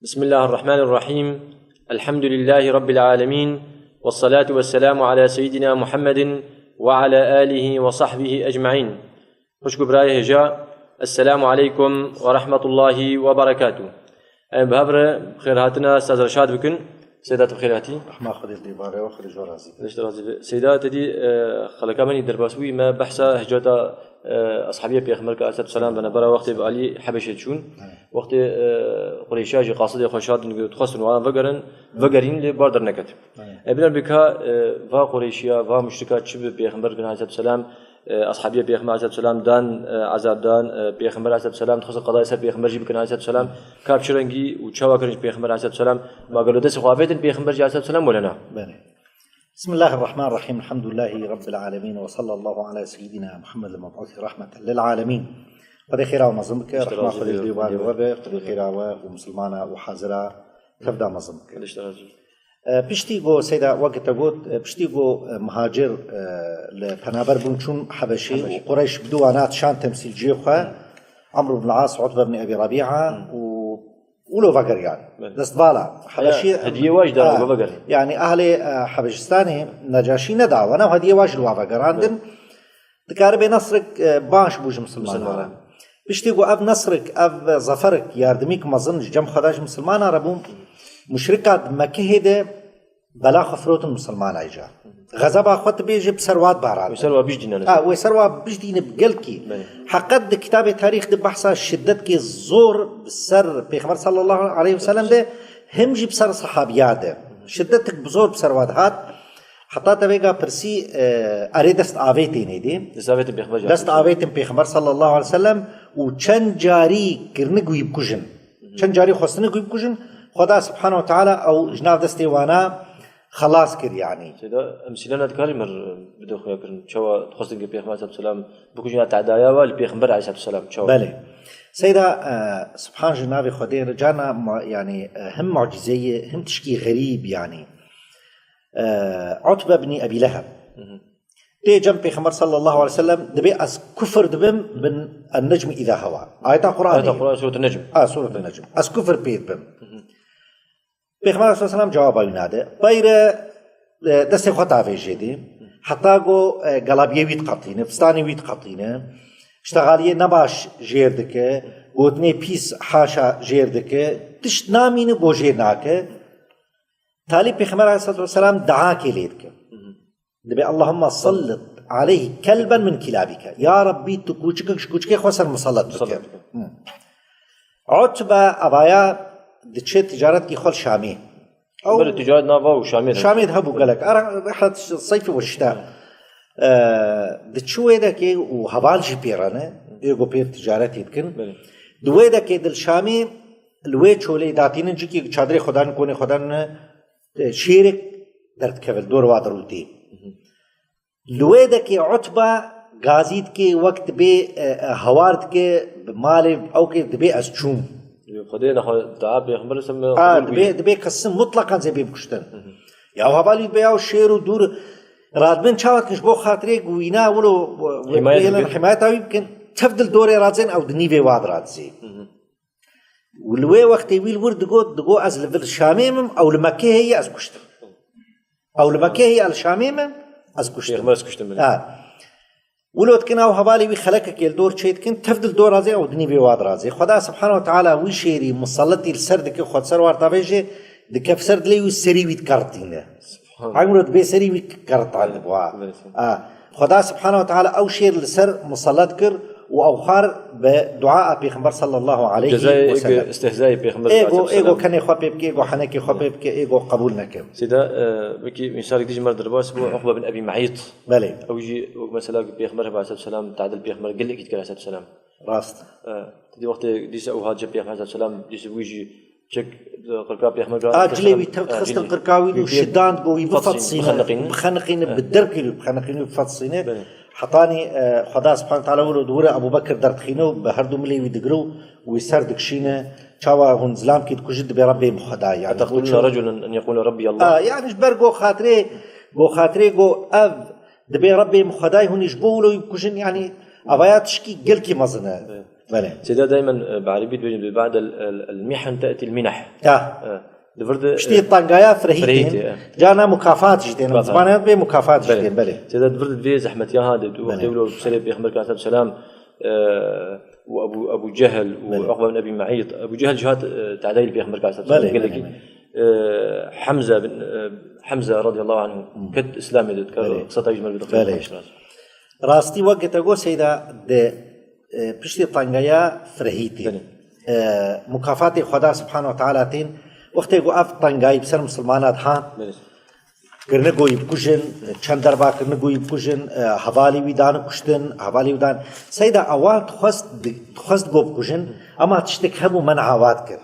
بسم الله الرحمن الرحيم. الحمد لله رب العالمين، والصلاة والسلام على سيدنا محمد وعلى آله وصحبه أجمعين. خوش براي هجا، السلام عليكم ورحمة الله وبركاته. بهبر بخير هاتنا أستاذ رشاد بكن. سيدات بخير هاتي. رحمة خلي الديبارة وخلي جورازي. ليش رازي؟ سيدات دي خلك مني درباسوي ما بحثا هجاتا أصحابية بيغمرك عليه السلام بنبرة وقت بعلي حبشة شون وقت قريشاجي قاصد خشاد نقول تخصن وأنا فقرين لبردر نكت. ابن بكها فقريشيا فمشركات شبه بيغمرك عليه السلام أصحابية بيغمر عليه السلام دان عذاب دان بيغمر عليه السلام تخص قضايا سر بيغمر جيب عليه السلام كابشرنجي وشوا كرنج بيغمر عليه السلام ما قالوا ده سخافات بيغمر عليه السلام ولا نا. بسم الله الرحمن الرحيم. الحمد لله رب العالمين، وصلى الله على سيدنا محمد المبعوث رحمة للعالمين. قد خيرا ومزمك رحمة خلي الديبارة وبه قد خيرا ومسلمانا وحاضرا تبدا مزمك. بشتي جو سيدا وقت قلت بشتي جو مهاجر لبنابر بنشون حبشي وقريش بدوانات شان تمثيل جيخه عمرو بن العاص وعتبة بن أبي ربيعة ولو فقر يعني دست بالا حبشي هدية واجد لو فقر يعني أهل حبشستاني نجاشي ندعوا أنا وهدية واجد لو فقر عندن تكارب نصرك باش بوج مسلمان بيشتيقو أب نصرك أب ظفرك ياردميك مظنش جم خداش مسلمان ربو مشركات مكة هده بلا خفروت المسلمان عيجا غزبا خط بيجي بسروات بارال وسروا بيجدينا وسروا بيجدينا بقلكي حقد كتاب تاريخ ده بحثا شدتك الزور بالسر بيغمبر صلى الله عليه وسلم ده همجي بسر صحابيات ده شدتك بزور بسروات هات حتى تبقى برسي أريدست آويتين هدي دست آويتين بيغمبر صلى الله عليه وسلم وچن جاري كرنقو يبكجن چن جاري خصنقو يبكجن خدا سبحانه وتعالى أو جناب دستي وانا خلاص كر يعني. سيدا أمثلة نذكر مر بدو خويا كرن شوا تخصن كي بيغمبر عليه السلام بكوجنا تعدايا والبيغمبر عليه السلام شوا. بله. سيدا سبحان جناب خدي رجعنا يعني هم معجزية هم تشكي غريب يعني. عتبة بن أبي لهب. تي جنب بيغمبر صلى الله عليه وسلم دبي أس كفر دبم بن النجم إذا هوى. آية القرآن. آية القرآن سورة النجم. سورة النجم. أس كفر بيد بم. بيغمبر صلى الله عليه وسلم جوابه ينادى بايره دست خطا في جدي حتى جو قلبيه ويت قطينه فستاني ويت قطينه اشتغاليه نباش جيردك قوتني بيس حاشا جيردك تشت نامين بو جيرناك تالي بيغمبر عليه الصلاه والسلام دعاك ليدك دبي اللهم سلط عليه كلبا من كلابك يا ربي تكوچك خسر مسلط بك عتبه ابايا دتشي تجارت كي خل شامي أو التجارة نافا وشامي هبو قالك رحلة الصيف والشتاء دتشوي ده كي وهبال جبيرانه يرجو بير تجارت يمكن دوي ده كي دل شامي الوي شولي داتين جكي شادري خدان كوني خدان شيرك درد كفل دور وادروتي لوي ده كي عتبة غازيد كي وقت بي هوارد كي مالي أو كي دبي أسجوم خدينا تعب يخبر اسمه دبي قسم مطلقا زي بيبكشتن يا هبالي بياو شير ودور رادمن شاوت كش بو خاطري وينا ولو حمايته يمكن تفضل دوري رادزين او دنيفي واد رادزي والوي وقت يويل ورد دغو از لفل شاميم او لمكه هي از كشتن او لمكه هي الشاميم از كشتن ولو كنا هبالي وخلقك الدور شيء كنت تفضل دور رازي او دني بيواد رازي خدا سبحانه وتعالى ويشيري مسلطي السرد خد سر وارتافيجي دكف سرد لي وسري ويتكارتينه عمرت بيسري ويتكارت على خدا سبحانه وتعالى او شير السر مسلط كر واوخر بدعاء بيغمبر صلى الله عليه وسلم استهزاء بيغمبر ايغو كان يخبب كي ايغو حنكي خبب كي ايغو قبول نك سيدا بكي مثال ديجي مر درباس بو عقبه بن ابي معيط بلي او يجي مثلا بيغمبر عليه السلام تعدل بيغمبر قال لك عليه السلام راست تدي وقت ديس او هاج بيغمبر عليه السلام ديس ويجي تشك قرقا بيغمبر اجلي تخص القرقاوي وشدان بو يبفصين بخنقين بالدرك بخنقين بفصين حطاني خدا سبحانه وتعالى ودور ابو بكر درتخينو بهردو ملي ويدغرو ويسردك شينه شاوا هون زلام كي تكجد بربي مخدا يعني تقولون رجلا ان يقول ربي الله يعني جبرغو خاطري جو دبي ربي مخداي هون يجبولو يكجن يعني ابايات شكي قلكي مزنه بله سيدا دائما بعربي بيجي بعد المحن تأتي المنح دفرد شتي طنقايا فرهيتين جانا مكافآت جدين زبانات بي مكافآت جدين بله سيدا دفرد في زحمة يا هذا وقتلوا بسلي بيخبر كان السلام وابو جهل وعقبة بن ابي معيط. ابو جهل جهات تعديل بيخبر كان السلام قال لك حمزة رضي الله عنه كد اسلامي قصة يجمل بدقيقة راستي وقت اقول سيدا بشتي طنقايا فرهيتين مكافات خدا سبحانه وتعالى تين وقت يقول اف طنقاي بسر مسلمانات هان کرنه گویی بکشن چند دربا کرنه گویی بکشن حوالی ویدان کشتن حوالی ویدان سیدا اوان خواست گو بکشن اما تشتک همو منعوات کر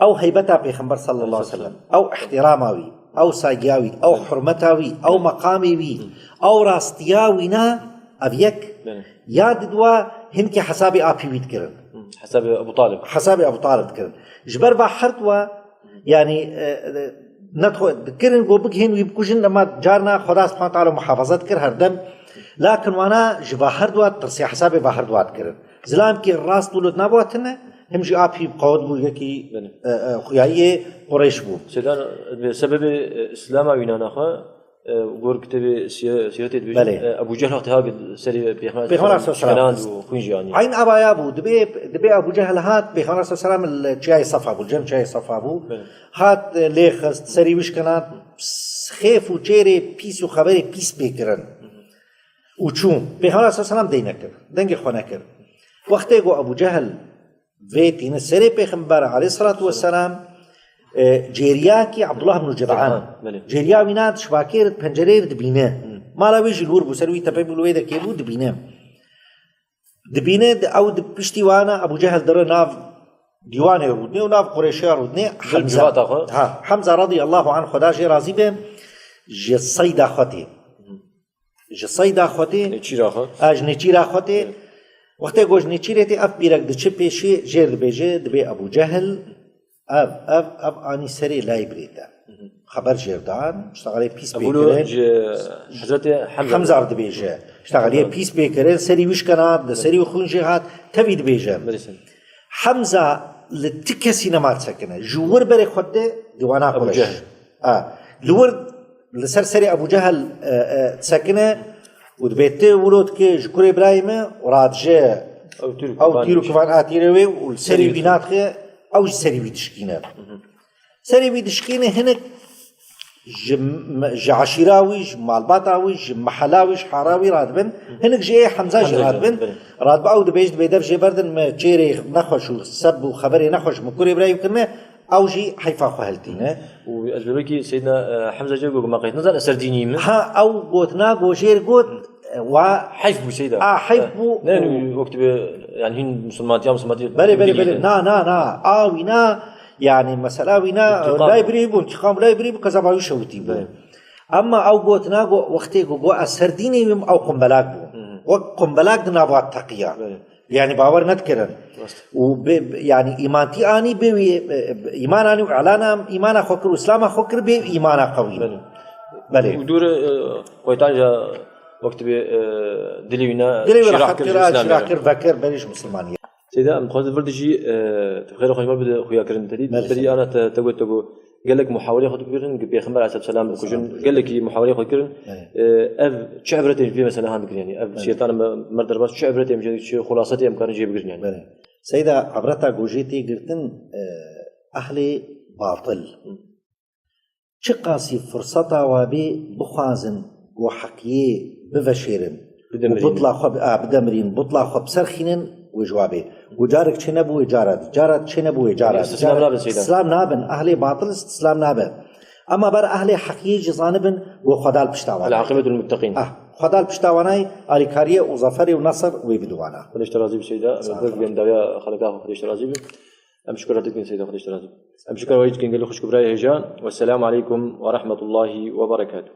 او هیبتا پیغمبر صلی الله علیه وسلم او احتراماوی او ساگیاوی او حرمتاوی او مقامیوی او راستیاوی نا اویک یاد دوا هنکی حسابی آپی وید کرن حساب ابو طالب کرن جبر با حرتوا يعني ندخل كرن قوبكين ويبكوجن لما جارنا خدا سبحانه وتعالى محافظات كر هردم لكن وانا جباهر دوات ترسي حسابي باهر دوات كرن زلام كي الراس طولت نابواتنا همجي آبي بقود بو يكي خيائي قريش بو سيدان بسبب إسلام وينانا خا وقول كتاب سيرة أبو جهل وقتها سري بيخمر السلام عين أبا يابو دبي أبو جهل هات بيخمر السلام الجاي صفا أبو الجن جاي صفا أبو هات ليخست سري وش كانت خيف وجيري بيس وخبري بيس بيكرن وشون بيخمر السلام دينكر دنجي خونكر وقت يقول أبو جهل فيتين سري بيخمبر عليه الصلاة والسلام جيرياكي عبد الله بن جدعان جيريا وينات شباكير بنجرير دبينه ما لا ويجي الور بسروي تبيب الويدا كيبو دبينه او دبشتي وانا ابو جهل در ناف ديوان رودني وناف قريش رودني حمزه رضي الله عنه خدا جي راضي به جصيد اخوتي نچير اخوتي وقت گوش نچيرتي اف بيرك د چپيشي جير بيجه دبي ابو جهل اب اني سري لايبريتا خبر جردان اشتغل بيس بيكرين حضرت حمزه عبد بيجه اشتغل بيس بيكرين سري وش كانت سري وخنجات تفيد بيجه حمزه لتك سينما سكنه جور بري خده ديوانا ابو جهل لور لسر سري ابو جهل سكنه ودبيته ولود كي جكور ابراهيم ورادجه او تيرو كفان اتيروي والسري بيناتخه او سري بيدشكينه سري بيدشكينه هناك عشيراوي مالباتاوي محلاوي حراوي رادبن هناك جاي حمزه رادبن رادب او دبيج بيدب جي بردن ما جيري نخوش وسب وخبري نخوش مكوري ابراهيم كنا او جي حيفا خهلتينه واجبركي سيدنا حمزه جاكو ما قيت نظر سرديني ها او قوتنا غوشير قوت وحيف بو سيدا حيف بو نحن وقت يعني هن مسلمات يا مسلمات بلي نا وينا يعني مسألة وينا لا يبريبون انتقام لا يبريبون كذا ما يشوتي بو اما او قوتنا وقتي قو اسرديني او قنبلاك بو وقنبلاك نابات تقيا يعني باور نذكرن يعني ايمانتي اني ايمان اني اعلان ايمان خوكر واسلام خوكر به ايمان قوي بلي ودور قويتاجا وقت دلينا شراكر فكر بليش مسلمانيه سيدا ام خذ فردجي تخيل خويا بده خويا كرن تدي انا تقول قال لك محاوله خذ كرن بيغمبر عليه السلام كوجن قال لك محاوله خذ كرن اف شعبرتين في مثلا هذا يعني اف شيطان مردر بس شعبرتين مش خلاصتي امكان يجيب كرن يعني سيدا عبرتا جوجيتي قلتن اهل باطل چقاسي فرصتا وابي بخوازن وحكيه بفشيرن بطلع خب بدمرين بطلع خب سرخينن وجوابه وجارك چنبو جارات چنبو اسلام نابن اهل باطل اسلام نابن اما بر اهل حقيقي جزانبن وخدال بشتاوان العاقبه المتقين خدال بشتاواناي الكاريه وظفر ونصر ويبدوانا خديش ترازي سيدا بين دايا خلقها خديش ترازي ام شكرا سيدا خديش ترازي ام شكرا وايد كان قال خوش كبراي هجان والسلام عليكم ورحمه الله وبركاته.